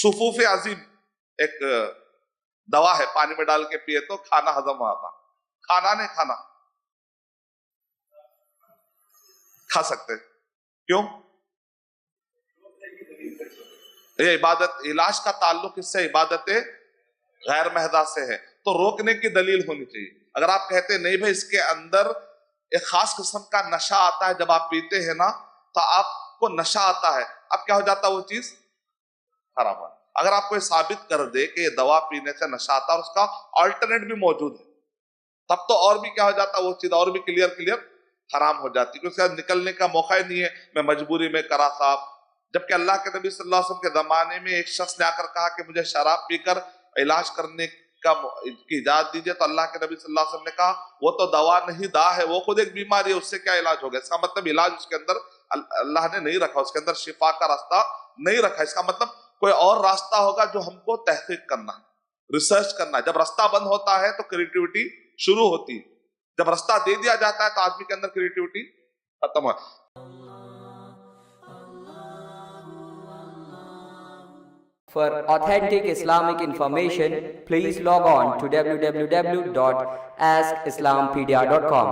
سفوف عظیم ایک دوا ہے، پانی میں ڈال کے پیے تو کھانا ہضم آتا. کھانا نہیں کھانا کھا سکتے. کیوں؟ یہ عبادت، علاج کا تعلق اس سے عبادت غیر محضہ سے ہے، تو روکنے کی دلیل ہونی چاہیے. اگر آپ کہتے نہیں بھائی اس کے اندر ایک خاص قسم کا نشہ آتا ہے جب آپ پیتے ہیں نا، تو آپ کو نشہ آتا ہے، اب کیا ہو جاتا ہے وہ چیز حرام ہے. اگر آپ کو یہ ثابت کر دے کہ یہ دوا پینے سے نشہ آتا ہے اور اس کا آلٹرنیٹ بھی موجود ہے، تب تو اور بھی کیا ہو جاتا ہے وہ چیز اور بھی کلیئر حرام ہو جاتی، کیونکہ اس کا نکلنے کا موقع ہی نہیں ہے. میں مجبوری میں کرا صاحب، جبکہ اللہ کے نبی صلی اللہ علیہ وسلم کے زمانے میں ایک شخص نے آ کر کہا کہ مجھے شراب پی کر علاج کرنے کی اجازت دیجیے، تو اللہ کے نبی صلی اللہ علیہ وسلم نے کہا وہ تو دوا نہیں دا ہے، وہ خود ایک بیماری ہے، اس سے کیا علاج ہوگا. اس کا مطلب علاج اس کے اندر اللہ نے نہیں رکھا، اس کے اندر شفا کا راستہ نہیں رکھا. اس کا مطلب کوئی اور راستہ ہوگا جو ہم کو تحقیق کرنا ہے، ریسرچ کرنا ہے. جب راستہ بند ہوتا ہے تو کریٹیوٹی شروع ہوتی ہے، جب راستہ دے دیا جاتا ہے تو آدمی کے اندر کریٹیوٹی ختم ہے. For authentic Islamic information, please log on to www.askislampedia.com.